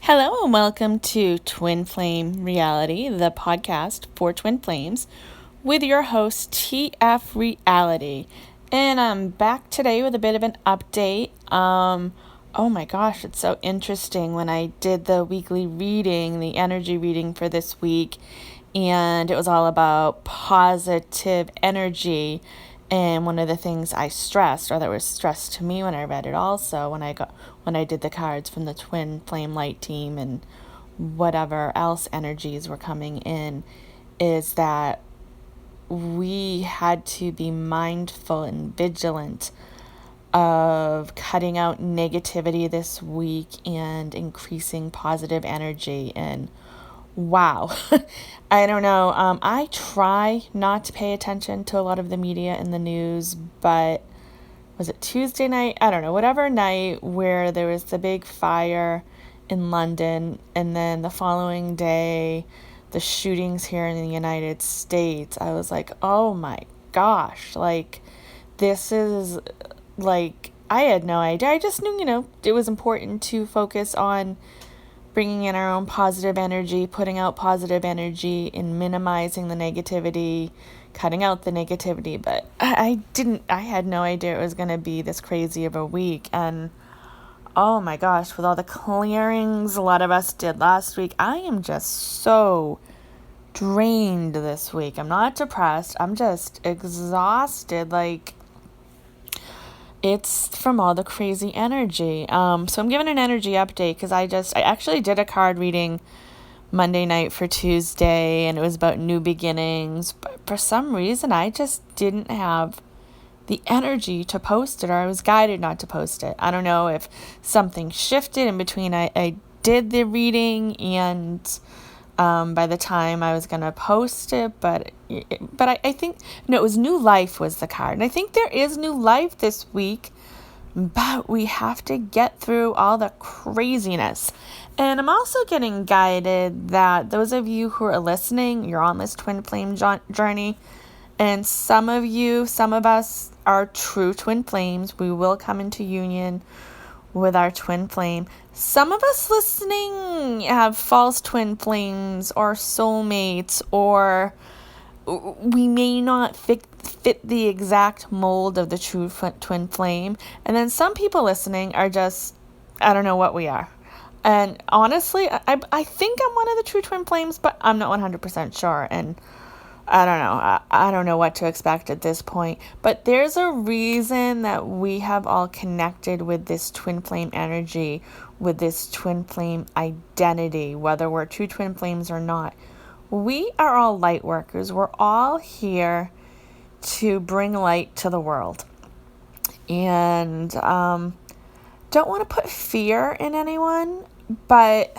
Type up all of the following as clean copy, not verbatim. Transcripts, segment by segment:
Hello and welcome to Twin Flame Reality, the podcast for Twin Flames, with your host TF Reality. And I'm back today with a bit of an update. Oh my gosh, it's so interesting when I did the weekly reading, the energy reading for this week, and it was all about positive energy. And one of the things I stressed, or that was stressed to me when I read it also, when I did the cards from the Twin Flame Light team and whatever else energies were coming in, is that we had to be mindful and vigilant of cutting out negativity this week and increasing positive energy. And wow, I don't know. I try not to pay attention to a lot of the media and the news, but was it Tuesday night? I don't know, whatever night where there was the big fire in London, and then the following day, the shootings here in the United States. I was like, oh my gosh, like, this is, like, I had no idea. I just knew, it was important to focus on bringing in our own positive energy, putting out positive energy, and minimizing the negativity, cutting out the negativity. But I had no idea it was going to be this crazy of a week. And oh my gosh, with all the clearings a lot of us did last week, I am just so drained this week. I'm not depressed. I'm just exhausted. Like, it's from all the crazy energy. So I'm giving an energy update because I actually did a card reading Monday night for Tuesday, and it was about new beginnings. But for some reason, I just didn't have the energy to post it, or I was guided not to post it. I don't know if something shifted in between. I did the reading, and by the time I was going to post it, but I think, no, it was New Life was the card. And I think there is new life this week, but we have to get through all the craziness. And I'm also getting guided that those of you who are listening, you're on this twin flame journey, and some of us are true twin flames. We will come into union with our twin flame. Some of us listening have false twin flames or soulmates, or we may not fit the exact mold of the true twin flame. And then some people listening are just, I don't know what we are. And honestly, I think I'm one of the true twin flames, but I'm not 100% sure. And I don't know. I don't know what to expect at this point. But there's a reason that we have all connected with this twin flame energy, with this twin flame identity, whether we're true twin flames or not. We are all light workers. We're all here to bring light to the world. And don't want to put fear in anyone, but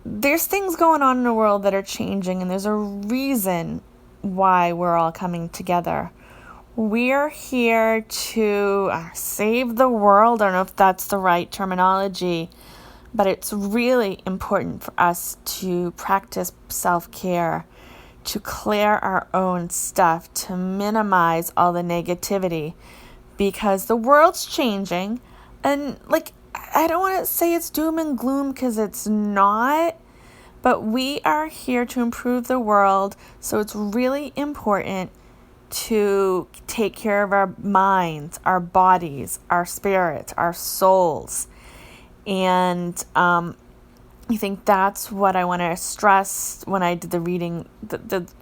there's things going on in the world that are changing, and there's a reason why we're all coming together. We're here to save the world. I don't know if that's the right terminology, but it's really important for us to practice self-care, to clear our own stuff, to minimize all the negativity, because the world's changing. And I don't want to say it's doom and gloom, because it's not, but we are here to improve the world. So it's really important to take care of our minds, our bodies, our spirits, our souls. And I think that's what I want to stress when I did the reading.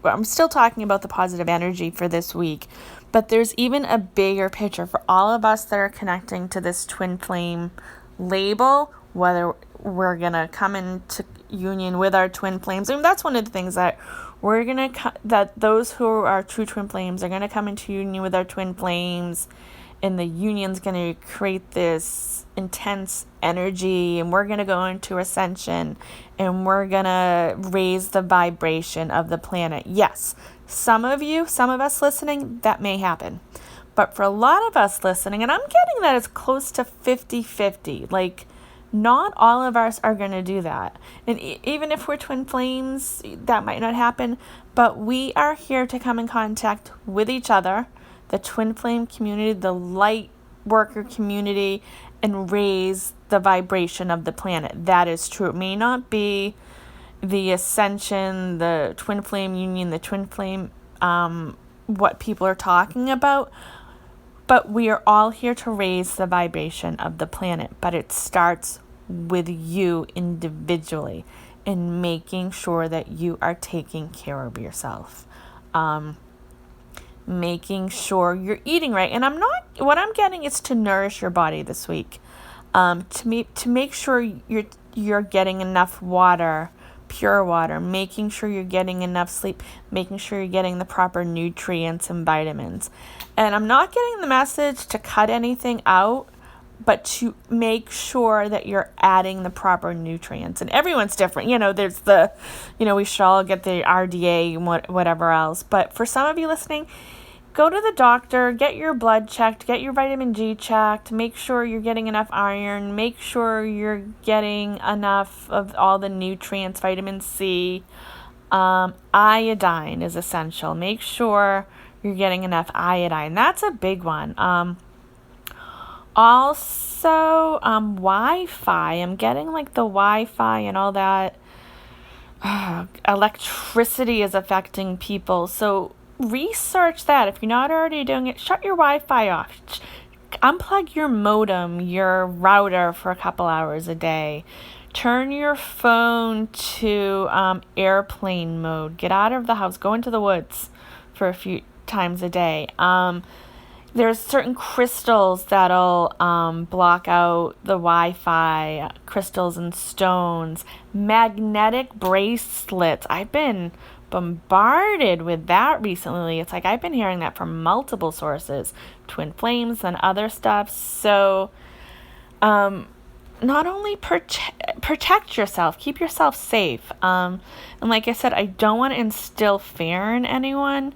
I'm still talking about the positive energy for this week, but there's even a bigger picture for all of us that are connecting to this twin flame label, whether we're going to come into union with our twin flames. I mean, that's one of the things that we're going to, that those who are true twin flames are going to come into union with our twin flames, and the union's going to create this intense energy, and we're going to go into ascension, and we're going to raise the vibration of the planet. Yes, some of us listening, that may happen. But for a lot of us listening, and I'm getting that it's close to 50-50, like, not all of us are going to do that. And even if we're twin flames, that might not happen. But we are here to come in contact with each other, the twin flame community, the light worker community, and raise the vibration of the planet. That is true. It may not be the ascension, the twin flame union, the twin flame, what people are talking about, but we are all here to raise the vibration of the planet. But it starts with you individually and making sure that you are taking care of yourself. Making sure you're eating right. And what I'm getting is to nourish your body this week. To make sure you're getting enough water, pure water, making sure you're getting enough sleep, making sure you're getting the proper nutrients and vitamins. And I'm not getting the message to cut anything out, but to make sure that you're adding the proper nutrients. And everyone's different. There's we should all get the RDA and whatever else. But for some of you listening, go to the doctor, get your blood checked, get your vitamin G checked, make sure you're getting enough iron, make sure you're getting enough of all the nutrients, vitamin C. Iodine is essential. Make sure you're getting enough iodine. That's a big one. Also, Wi-Fi. I'm getting like the Wi-Fi and all that. Electricity is affecting people. So research that. If you're not already doing it, shut your Wi-Fi off. Unplug your modem, your router for a couple hours a day. Turn your phone to airplane mode. Get out of the house. Go into the woods for a few times a day. There's certain crystals that'll block out the Wi-Fi, crystals and stones, magnetic bracelets. I've been bombarded with that recently. It's like I've been hearing that from multiple sources, twin flames and other stuff. So not only protect yourself, keep yourself safe. And like I said, I don't want to instill fear in anyone,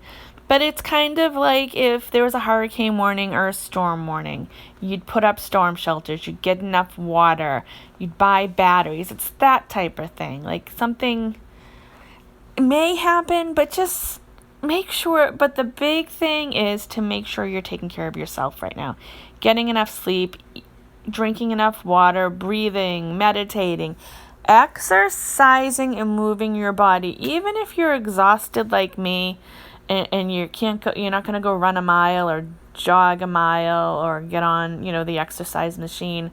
but it's kind of like if there was a hurricane warning or a storm warning, you'd put up storm shelters, you'd get enough water, you'd buy batteries. It's that type of thing. Like something may happen, but just make sure. But the big thing is to make sure you're taking care of yourself right now. Getting enough sleep, drinking enough water, breathing, meditating, exercising and moving your body. Even if you're exhausted like me, and you can't go, you're not going to go run a mile or jog a mile or get on, the exercise machine.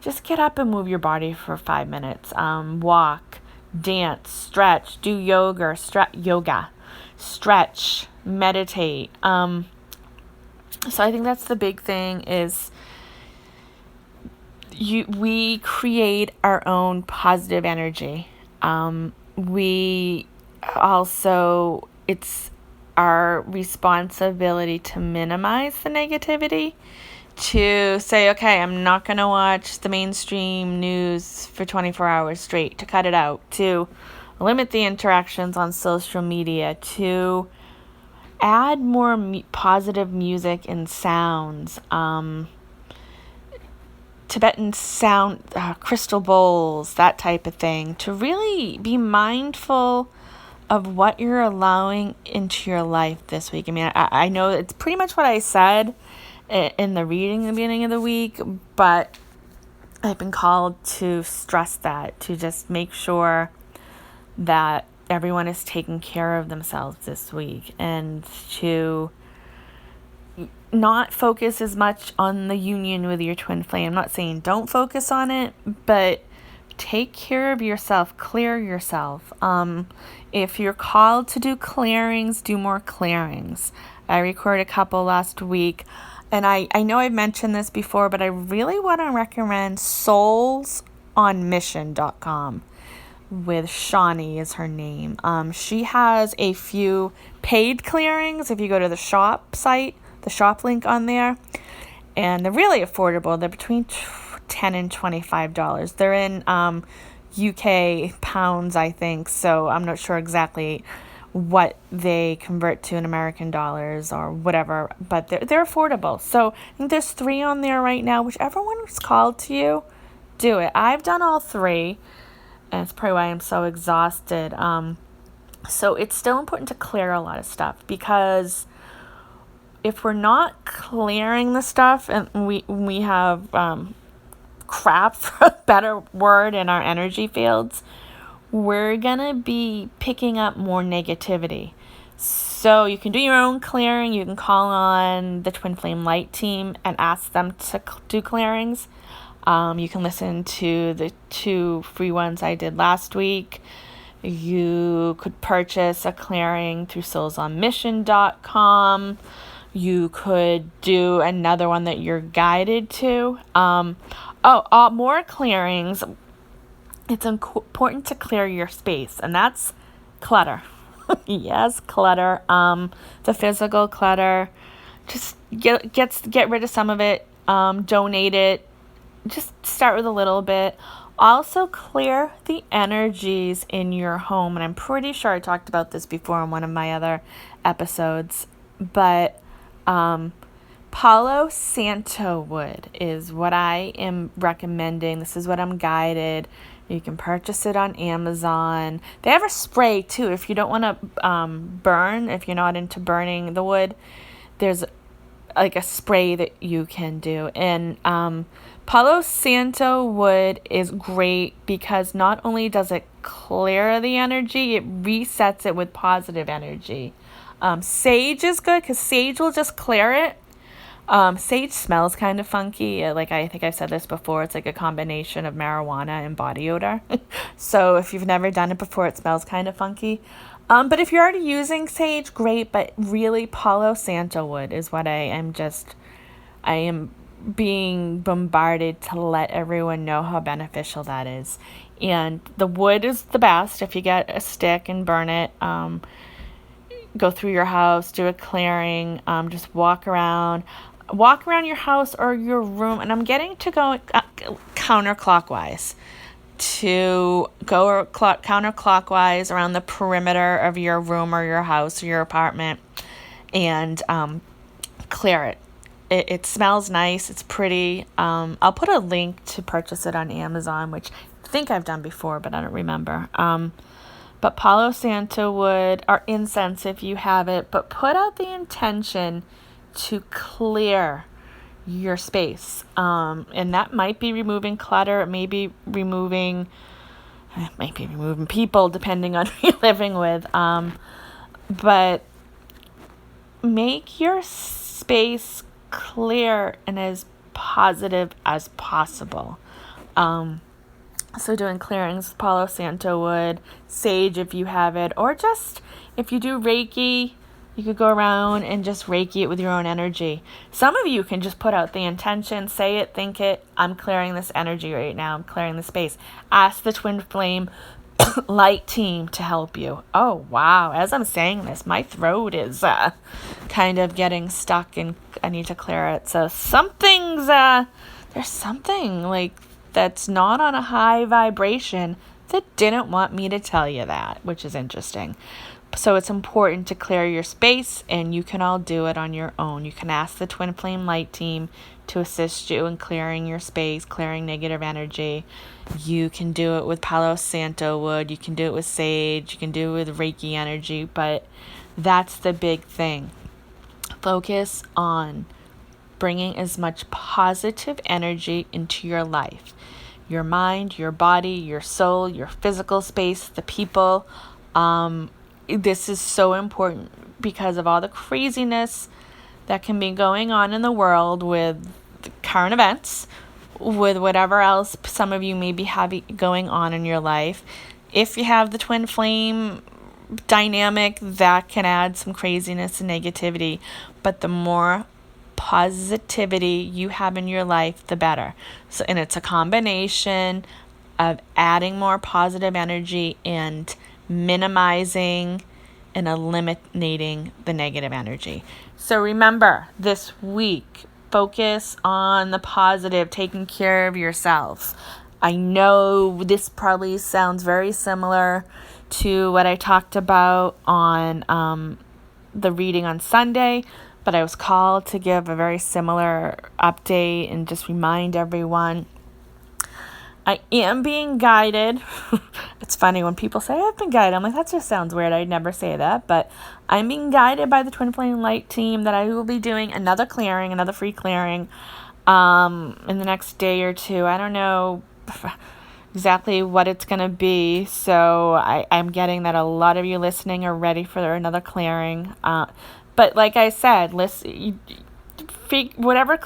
Just get up and move your body for 5 minutes. Walk, dance, stretch, do yoga, stretch, meditate. So I think that's the big thing is we create our own positive energy. It's our responsibility to minimize the negativity, to say, okay, I'm not going to watch the mainstream news for 24 hours straight, to cut it out, to limit the interactions on social media, to add more positive music and sounds, Tibetan sound, crystal bowls, that type of thing, to really be mindful of what you're allowing into your life this week. I mean, I know it's pretty much what I said in the reading in the beginning of the week, but I've been called to stress that, to just make sure that everyone is taking care of themselves this week, and to not focus as much on the union with your twin flame. I'm not saying don't focus on it, but take care of yourself, clear yourself. If you're called to do clearings, do more clearings. I recorded a couple last week, and I know I've mentioned this before, but I really want to recommend soulsonmission.com with Shawnee is her name. She has a few paid clearings if you go to the shop site, the shop link on there, and they're really affordable. They're between $10 and $25. They're in UK pounds, I think, so I'm not sure exactly what they convert to in American dollars or whatever, but they're affordable. So I think there's 3 on there right now. Whichever one is called to you, do it. I've done all 3, and it's probably why I'm so exhausted. So it's still important to clear a lot of stuff, because if we're not clearing the stuff, and we have crap, for a better word, in our energy fields, we're going to be picking up more negativity. So you can do your own clearing. You can call on the Twin Flame Light team and ask them to do clearings. You can listen to the 2 free ones I did last week. You could purchase a clearing through soulsonmission.com. You could do another one that you're guided to. More clearings. It's important to clear your space, and that's clutter. Yes, clutter. The physical clutter. Just get rid of some of it. Donate it. Just start with a little bit. Also, clear the energies in your home. And I'm pretty sure I talked about this before in one of my other episodes. But Palo Santo wood is what I am recommending. This is what I'm guided. You can purchase it on Amazon. They have a spray too. If you don't want to burn, if you're not into burning the wood, there's like a spray that you can do. And Palo Santo wood is great because not only does it clear the energy, it resets it with positive energy. Sage is good because sage will just clear it. Sage smells kind of funky. Like, I think I've said this before, it's like a combination of marijuana and body odor. So if you've never done it before, it smells kind of funky. But if you're already using sage, great. But really, Palo Santo wood is what I am being bombarded to let everyone know how beneficial that is. And the wood is the best. If you get a stick and burn it, go through your house, do a clearing, just walk around your house or your room. And I'm getting to go counterclockwise. To go counterclockwise around the perimeter of your room or your house or your apartment and clear it. It smells nice. It's pretty. I'll put a link to purchase it on Amazon, which I think I've done before, but I don't remember. But Palo Santo wood or incense if you have it, but put out the intention to clear your space. And that might be removing clutter. It might be removing people, depending on who you're living with. But make your space clear and as positive as possible. So doing clearings with Palo Santo wood, sage if you have it, or just if you do Reiki, you could go around and just Reiki it with your own energy. Some of you can just put out the intention, say it, think it. I'm clearing this energy right now. I'm clearing the space. Ask the Twin Flame Light team to help you. Oh, wow. As I'm saying this, my throat is kind of getting stuck and I need to clear it. So there's something like that's not on a high vibration that didn't want me to tell you that, which is interesting. So it's important to clear your space, and you can all do it on your own. You can ask the Twin Flame Light team to assist you in clearing your space, clearing negative energy. You can do it with Palo Santo wood. You can do it with sage. You can do it with Reiki energy. But that's the big thing. Focus on bringing as much positive energy into your life. Your mind, your body, your soul, your physical space, the people. This is so important because of all the craziness that can be going on in the world with current events, with whatever else some of you may be having going on in your life. If you have the twin flame dynamic, that can add some craziness and negativity. But the more positivity you have in your life, the better. So, and it's a combination of adding more positive energy and minimizing and eliminating the negative energy. So remember, this week, focus on the positive, taking care of yourself. I know this probably sounds very similar to what I talked about on the reading on Sunday, but I was called to give a very similar update and just remind everyone I am being guided. It's funny when people say I've been guided. I'm like, that just sounds weird. I'd never say that. But I'm being guided by the Twin Flame Light team that I will be doing another free clearing in the next day or two. I don't know exactly what it's going to be. So I'm getting that a lot of you listening are ready for another clearing. But like I said, listen, whatever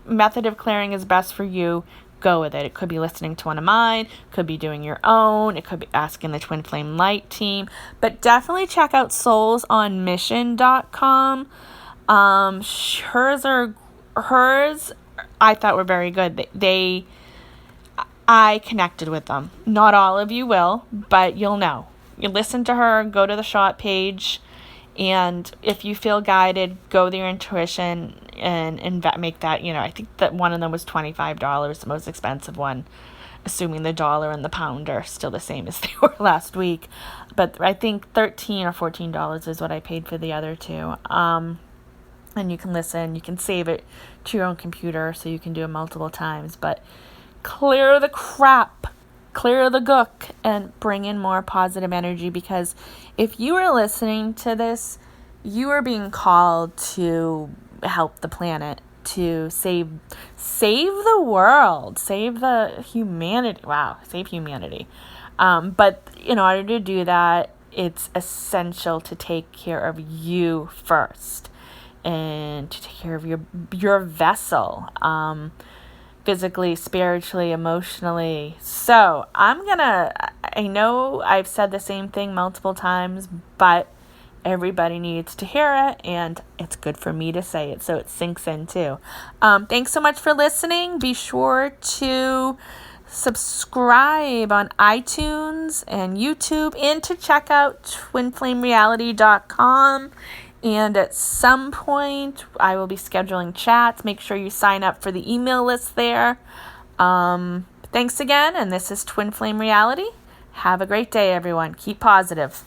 method of clearing is best for you, go with it. It could be listening to one of mine, could be doing your own, it could be asking the Twin Flame Light team, but definitely check out soulsonmission.com. Hers I thought were very good. I connected with them. Not all of you will, but you'll know. You listen to her, go to the shop page, and if you feel guided, go with your intuition and make that, I think that one of them was $25, the most expensive one, assuming the dollar and the pound are still the same as they were last week. But I think $13 or $14 is what I paid for the other two. And you can listen, you can save it to your own computer so you can do it multiple times. But clear the crap, clear the gook, and bring in more positive energy, because if you are listening to this, you are being called to help the planet, to save the world, save the humanity. Wow, save humanity. But in order to do that, it's essential to take care of you first, and to take care of your vessel, physically, spiritually, emotionally. So I know I've said the same thing multiple times, but everybody needs to hear it, and it's good for me to say it so it sinks in too. Thanks so much for listening. Be sure to subscribe on iTunes and YouTube, and to check out twinflamereality.com. And at some point, I will be scheduling chats. Make sure you sign up for the email list there. Thanks again, and this is Twin Flame Reality. Have a great day, everyone. Keep positive.